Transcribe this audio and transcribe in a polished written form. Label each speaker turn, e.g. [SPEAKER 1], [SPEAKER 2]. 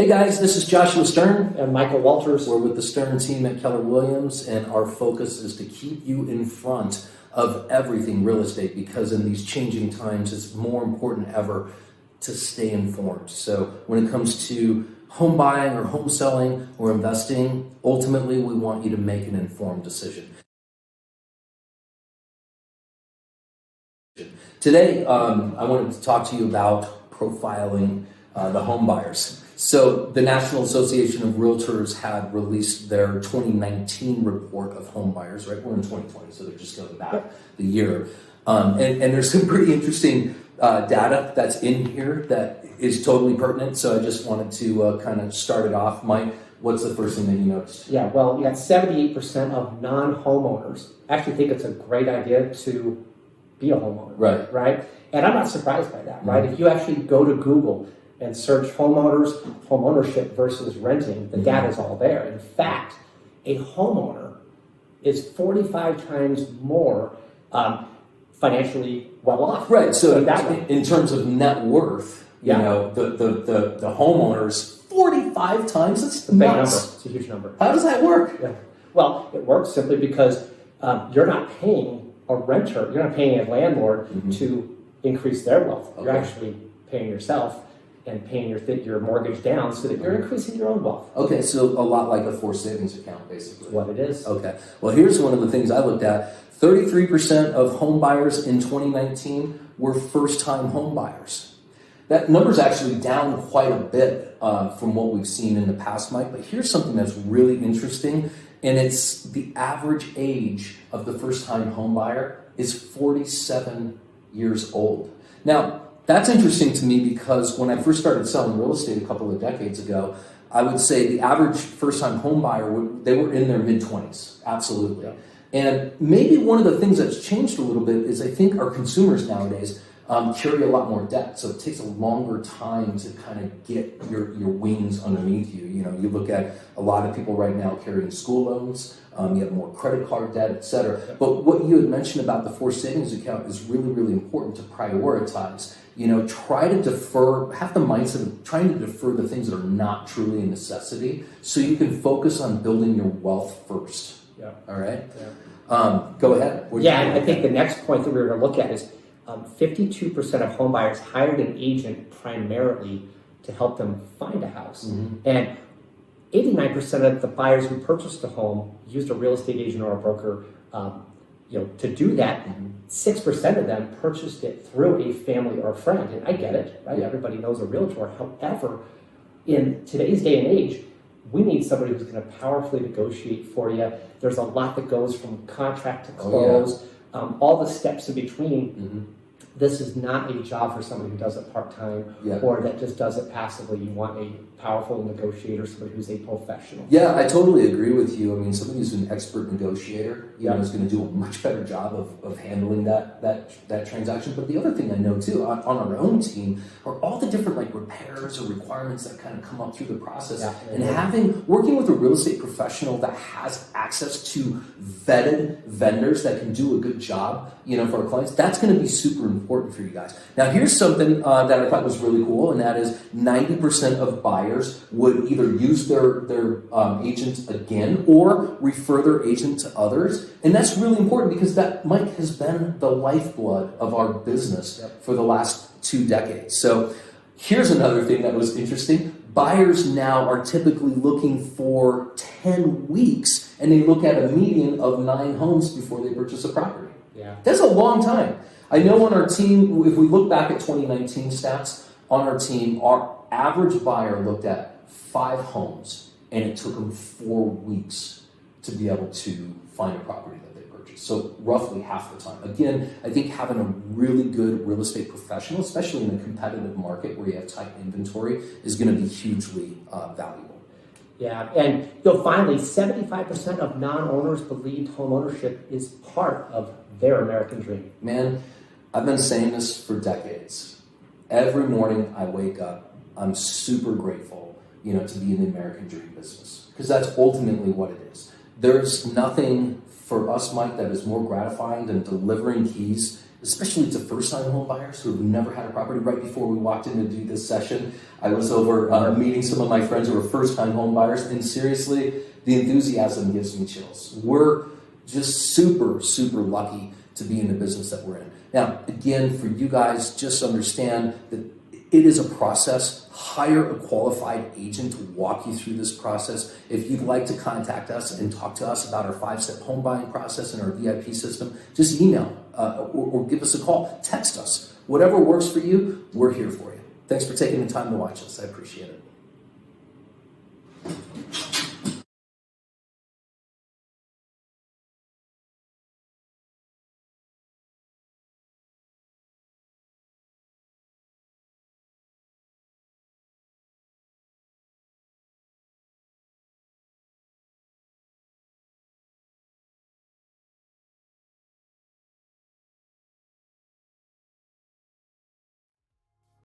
[SPEAKER 1] Hey guys, this is Joshua Stern.
[SPEAKER 2] And Michael Walters.
[SPEAKER 1] We're with the Stern team at Keller Williams, and our focus is to keep you in front of everything real estate, because in these changing times, it's more important ever to stay informed. So when it comes to home buying or home selling or investing, ultimately we want you to make an informed decision. Today, I wanted to talk to you about profiling the home buyers. So the National Association of Realtors had released their 2019 report of home buyers, right? We're in 2020, so they're just going back the year. And there's some pretty interesting data that's in here that is totally pertinent. So I just wanted to kind of start it off. Mike, what's the first thing that you noticed?
[SPEAKER 2] Yeah, well, you got 78% of non-homeowners actually think it's a great idea to be a homeowner. Right? And I'm not surprised by that, right? If you actually go to Google and search homeowners, home ownership versus renting, the data is all there. In fact, a homeowner is 45 times more financially well off.
[SPEAKER 1] Right. So in terms of net worth, you know, the homeowners 45 times. That's
[SPEAKER 2] a big number. It's a huge number.
[SPEAKER 1] How does that work?
[SPEAKER 2] Yeah. Well, it works simply because you're not paying a renter, you're not paying a landlord to increase their wealth. Okay. You're actually paying yourself and paying your mortgage down so that you're increasing your own wealth.
[SPEAKER 1] Okay, so a lot like a forced savings account, basically.
[SPEAKER 2] That's what it is.
[SPEAKER 1] Okay. Well, here's one of the things I looked at. 33% of home buyers in 2019 were first-time home buyers. That number's actually down quite a bit from what we've seen in the past, Mike. But here's something that's really interesting, and it's the average age of the first-time home buyer is 47 years old. Now, that's interesting to me because when I first started selling real estate a couple of decades ago, I would say the average first-time home buyer, they were in their mid-20s, absolutely. Yeah. And maybe one of the things that's changed a little bit is I think our consumers nowadays carry a lot more debt, so it takes a longer time to kind of get your wings underneath you. You know, you look at a lot of people right now carrying school loans, you have more credit card debt, et cetera. But what you had mentioned about the forced savings account is really, really important to prioritize. You know, try to defer, have the mindset of trying to defer the things that are not truly a necessity so you can focus on building your wealth first.
[SPEAKER 2] Yeah.
[SPEAKER 1] All right?
[SPEAKER 2] Yeah.
[SPEAKER 1] Go ahead.
[SPEAKER 2] And I think the next point that we're going to look at is 52% of home buyers hired an agent primarily to help them find a house. And 89% of the buyers who purchased a home used a real estate agent or a broker to do that. 6% of them purchased it through a family or a friend. And I get it, right? Everybody knows a realtor. However, in today's day and age, we need somebody who's going to powerfully negotiate for you. There's a lot that goes from contract to close, all the steps in between. This is not a job for somebody who does it part-time or that just does it passively. You want a powerful negotiator, somebody who's a professional.
[SPEAKER 1] Yeah, I totally agree with you. I mean, somebody who's an expert negotiator, you know, is going to do a much better job of handling that transaction. But the other thing I know too, on our own team, are all the different like repairs or requirements that kind of come up through the process. And working with a real estate professional that has access to vetted vendors that can do a good job, you know, for our clients, that's going to be super important for you guys. Now, here's something that I thought was really cool, and that is 90% of buyers would either use their agent again or refer their agent to others. And that's really important because that, Mike, has been the lifeblood of our business for the last 2 decades. So here's another thing that was interesting. Buyers now are typically looking for 10 weeks, and they look at a median of 9 homes before they purchase a property.
[SPEAKER 2] Yeah.
[SPEAKER 1] That's a long time. I know on our team, if we look back at 2019 stats, on our team, our average buyer looked at 5 homes, and it took them 4 weeks to be able to find a property that they purchased. So roughly half the time. Again, I think having a really good real estate professional, especially in a competitive market where you have tight inventory, is going to be hugely valuable.
[SPEAKER 2] Yeah, and finally, 75% of non-owners believe home ownership is part of their American dream.
[SPEAKER 1] Man, I've been saying this for decades. Every morning I wake up, I'm super grateful, you know, to be in the American dream business, because that's ultimately what it is. There's nothing for us, Mike, that is more gratifying than delivering keys especially to first-time home buyers who have never had a property. Right before we walked in to do this session, I was over meeting some of my friends who are first-time home buyers, and seriously, the enthusiasm gives me chills. We're just super, super lucky to be in the business that we're in. Now, again, for you guys, just understand that it is a process. Hire a qualified agent to walk you through this process. If you'd like to contact us and talk to us about our 5-step home buying process and our VIP system, just email or give us a call, text us. Whatever works for you, we're here for you. Thanks for taking the time to watch us. I appreciate it.